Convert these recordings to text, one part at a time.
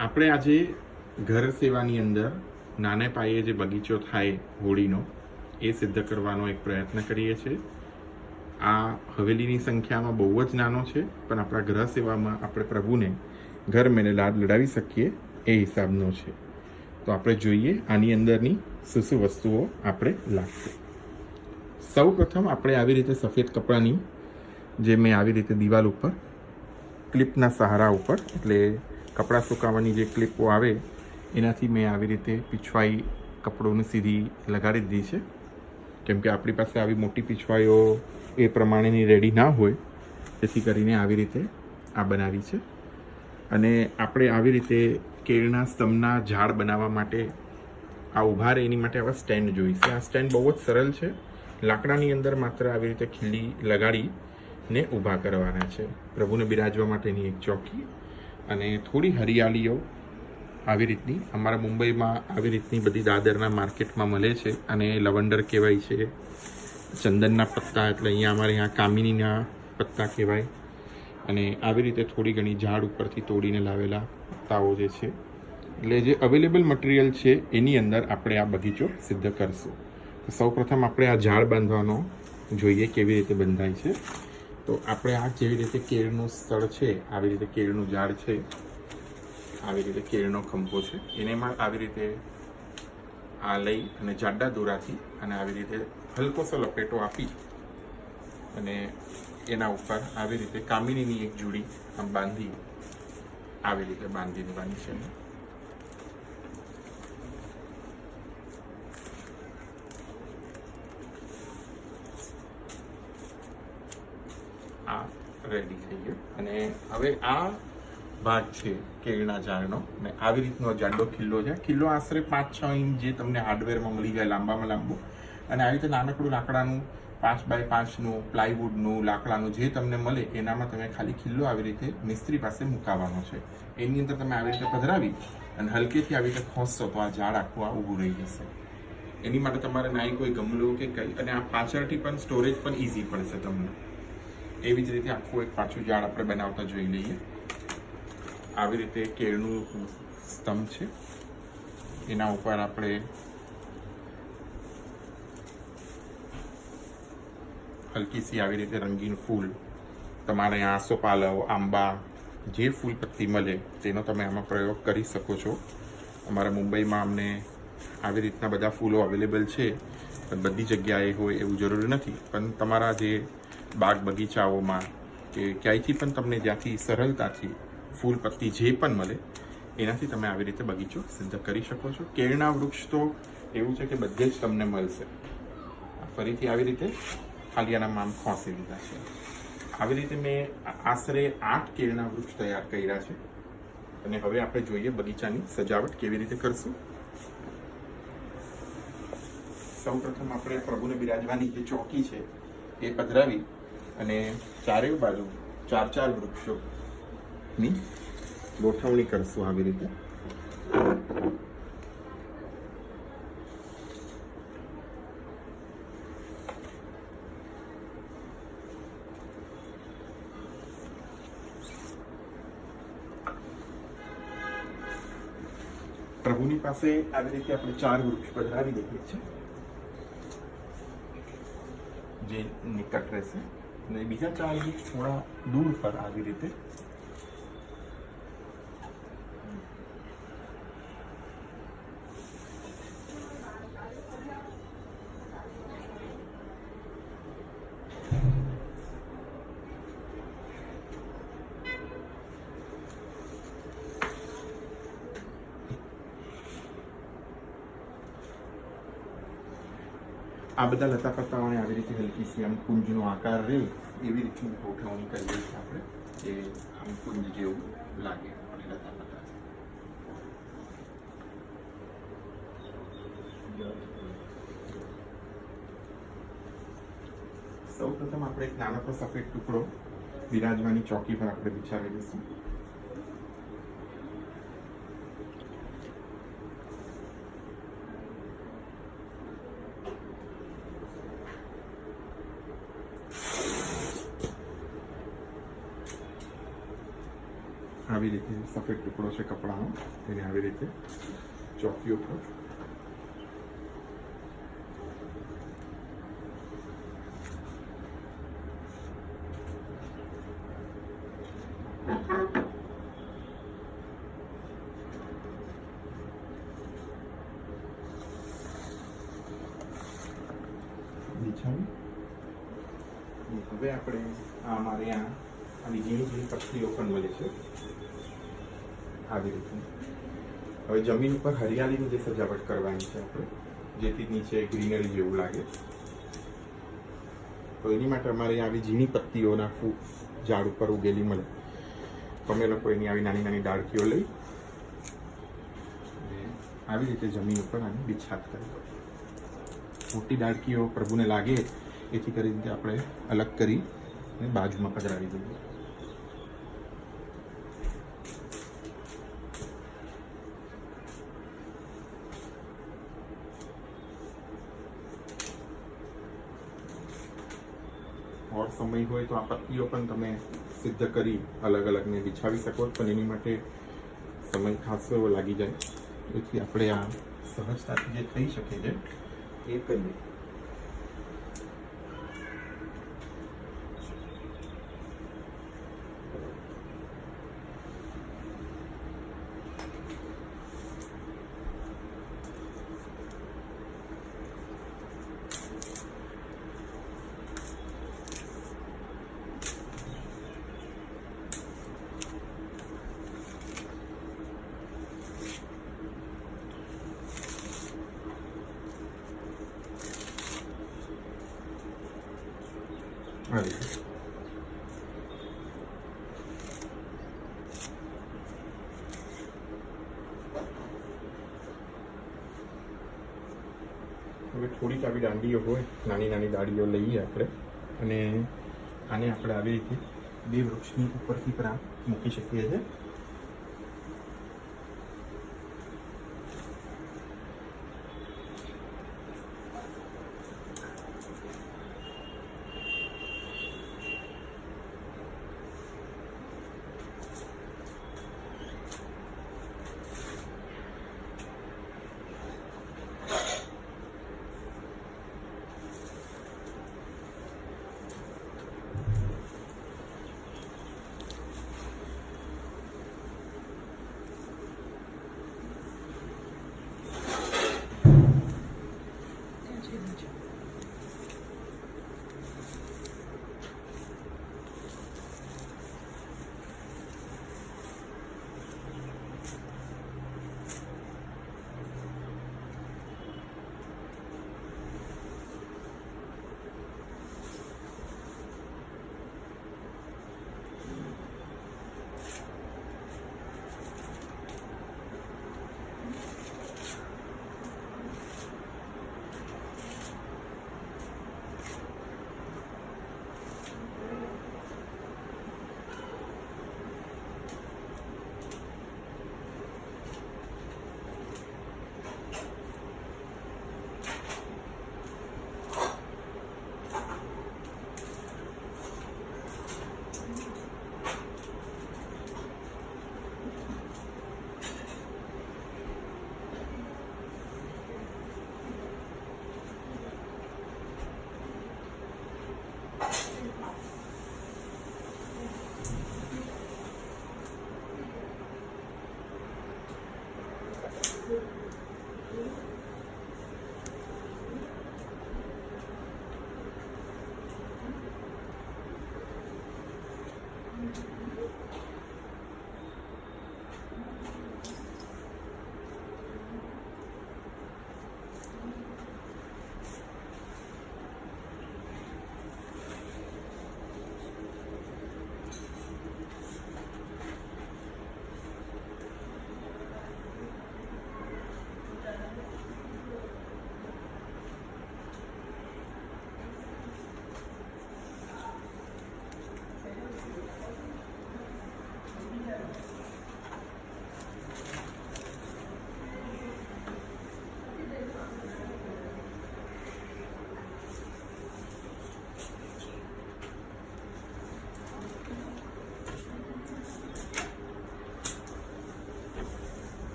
આપણે આજે ઘર સેવાની અંદર નાને પાયે જે બગીચો થાય હોળીનો એ સિદ્ધ કરવાનો એક પ્રયત્ન કરીએ છીએ. આ હવેલીની સંખ્યામાં બહુ જ નાનો છે, પણ આપણા ગ્રહ સેવામાં આપણે પ્રભુને ઘર મેને લાડ લડાવી શકીએ એ હિસાબનો છે. તો આપણે જોઈએ આની અંદરની શું વસ્તુઓ આપણે લાગશે. સૌ પ્રથમ આપણે આવી રીતે સફેદ કપડાની જે મેં આવી રીતે દિવાલ ઉપર ક્લિપના સહારા ઉપર, એટલે કપડાં સુકાવવાની જે ક્લિપો આવે એનાથી મેં આવી રીતે પીછવાઈ કપડોની સીધી લગાડી દીધી છે. કેમ કે આપણી પાસે આવી મોટી પીછવાઈઓ એ પ્રમાણેની રેડી ના હોય, જેથી કરીને આવી રીતે આ બનાવી છે. અને આપણે આવી રીતે કેળના સ્તંભના ઝાડ બનાવવા માટે આ ઊભા રહે એની માટે આવા સ્ટેન્ડ જોઈશે. આ સ્ટેન્ડ બહુ જ સરળ છે. લાકડાની અંદર માત્ર આવી રીતે ખીલી લગાડીને ઊભા કરવાના છે. પ્રભુને બિરાજવા માટેની એક ચોકી અને થોડી હરિયાળીઓ આવી રીતની અમારા મુંબઈમાં આવી રીતની બધી દાદરના માર્કેટમાં મળે છે, અને લવંડર કહેવાય છે. ચંદનના પત્તા એટલે અહીંયા અમારે અહીંયા કામિનીના પત્તા કહેવાય. અને આવી રીતે થોડી ઘણી ઝાડ ઉપરથી તોડીને લાવેલા પત્તાઓ જે છે, એટલે જે અવેલેબલ મટીરિયલ છે એની અંદર આપણે આ બગીચો સિદ્ધ કરશું. તો સૌ પ્રથમ આપણે આ ઝાડ બાંધવાનો જોઈએ કેવી રીતે બંધાય છે. તો આપણે આ જેવી રીતે કેળનું સ્થળ છે, આવી રીતે કેળનું ઝાડ છે, આવી રીતે કેળનો ખંભો છે, એનેમાં આવી રીતે આ લઈ અને જાડા દોરાથી અને આવી રીતે હલકોસો લપેટો આપી અને એના ઉપર આવી રીતે કામિનીની એક જોડી આમ બાંધી આવી રીતે બાંધી દેવાની છે. આ રેડી થઈ ગયો. અને હવે આ ભાગ છે કેળના ઝાડનો, ને આવી રીતનો જાડો ખીલ્લો છે. ખીલ્લો આશરે 5-6 ઇંચ જે તમને હાર્ડવેરમાં મળી જાય, લાંબામાં લાંબો. અને આવી રીતે નાનકડું લાકડાનું 5x5નું પ્લાયવુડનું લાકડાનું જે તમને મળે એનામાં તમે ખાલી ખીલ્લો આવી રીતે મિસ્ત્રી પાસે મુકાવવાનો છે. એની અંદર તમે આવી રીતે પધરાવી અને હલકેથી આવી રીતે ખોસશો તો આ ઝાડ આખું આ ઊભું રહી જશે. એની માટે તમારે નાઈ કોઈ ગમલો કે કંઈ, અને આ પાછળથી પણ સ્ટોરેજ પણ ઇઝી પડશે તમને. એવી જ રીતે આખું એક પાછું ઝાડ આપણે બનાવતા જોઈ લઈએ. આવી રીતે કેળનું સ્તંભ છે, એના ઉપર આપણે હલકીસી આવી રીતે રંગીન ફૂલ, તમારે આસોપાલવ, આંબા, જે ફૂલ પત્તી મળે તેનો તમે આમાં પ્રયોગ કરી શકો છો. અમારા મુંબઈમાં અમને આવી રીતના બધા ફૂલો અવેલેબલ છે, પણ બધી જગ્યાએ હોય એવું જરૂરી નથી. પણ તમારા જે બાગ બગીચાઓમાં કે ક્યાંયથી પણ તમને જ્યાંથી સરળતાથી ફૂલ પત્તી જે પણ મળે એનાથી તમે આવી રીતે બગીચો સિદ્ધ કરી શકો છો. કેળના વૃક્ષ તો એવું છે કે બધે જ તમને મળશે. ફરીથી આવી રીતે ખાલિયાના આમ ખોસી દીધા છે. આવી રીતે મેં આશરે 8 કેળના વૃક્ષ તૈયાર કર્યા છે. અને હવે આપણે જોઈએ બગીચાની સજાવટ કેવી રીતે કરશું. સૌ પ્રથમ આપણે પ્રભુને બિરાજવાની જે ચોકી છે એ પધરાવી અને ચારેય બાજુ 4-4 વૃક્ષોની ગોઠવણી કરશું આવી રીતે. પ્રભુની પાસે આવી રીતે આપણે 4 વૃક્ષ પધરાવી દઈએ છીએ, જે નિકટ રહેશે. અને બીજા 4 વૃક્ષ થોડા દૂર પર આવી રીતે આ બધા લતા પત્તાઓને આવી રીતે હલકીસી આમ કુંજનો આકાર રહે એવી રીતની ગોઠવણી કરીએ છીએ આપણે, જે આમ કુંજ જેવું લાગે અને લતા પત્તા. સૌ પ્રથમ આપણે એક નાનકડો સફેદ ટુકડો બિરાજવાની ચોકી પર આપણે બિછાવી દઈશું. આવી રીતે સફેદ ટુકડો છે કપડાનો, તેને આવી રીતે ચોકીઓ પર બિછાવી. હવે આપણે અમારે અહીંયા આની ઝીણી ઝીણી પથરીઓ પણ મળે છે આવી રીતે. હવે જમીન ઉપર હરિયાળીની જે સજાવટ કરવાની છે આપણે, જેથી નીચે ગ્રીનરી જેવું લાગે, તો એની માટે અમારે આવી ઝીણી પત્તીઓના ઝાડ ઉપર ઉગેલી મળે. તમે લોકો એની આવી નાની નાની ડાળખીઓ લઈ આવી રીતે જમીન ઉપર આની બિછાત કરી. મોટી ડાળખીઓ પ્રભુને લાગે એથી કરીને આપણે અલગ કરી બાજુમાં પધરાવી દઈએ. ઓર સમય હોય તો આ પત્તીઓ પણ તમે સિદ્ધ કરી અલગ અલગને બિછાવી શકો, પણ એની માટે સમય ખાસો એવો લાગી જાય. એથી આપણે આ સહજતાથી જે થઈ શકે છે એ કરીએ. આવી હવે થોડીક આવી દાંડીઓ હોય, નાની નાની દાંડીઓ લઈએ આપણે, અને આને આપણે આવી રીતે બે વૃક્ષની ઉપરથી પણ મૂકી શકીએ છીએ.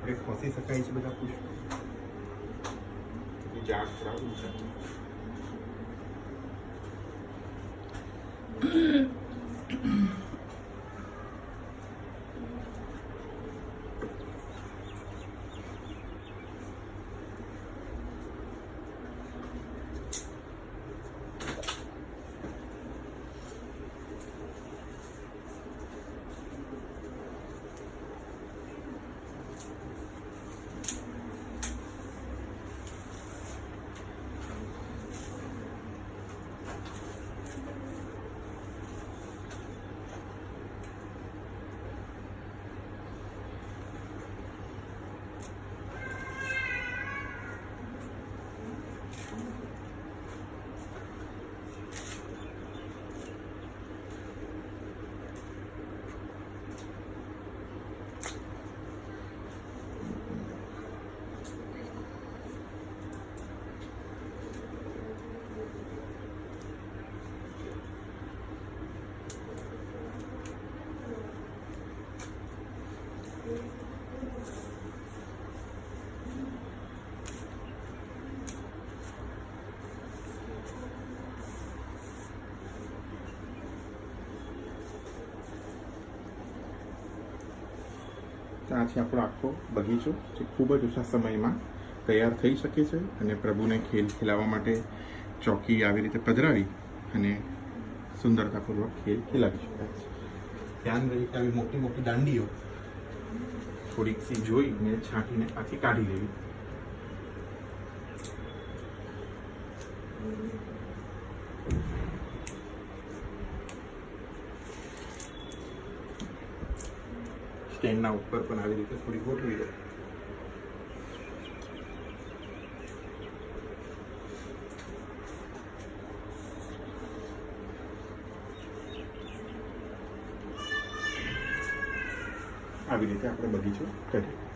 આપણે ખોસી શકાય છે બધા પુષ્પ. ઝાડ થોડા ઊંચા. તો આ છે આપણો આખો બગીચો જે ખૂબ જ ઓછા સમયમાં તૈયાર થઈ શકે છે અને પ્રભુને ખેલાવવા માટે ચોકી આવી રીતે પધરાવી અને સુંદરતાપૂર્વક ખેલાવી શકાય છે. ધ્યાન રહી કે આવી મોટી મોટી દાંડીઓ થોડીક સી જોઈને છાંટીને પાછી કાઢી લેવી. સ્ટેન્ડના ઉપર પણ આવી રીતે થોડી ગોઠવી દો. આવી રીતે આપણે બગીચો કરીએ.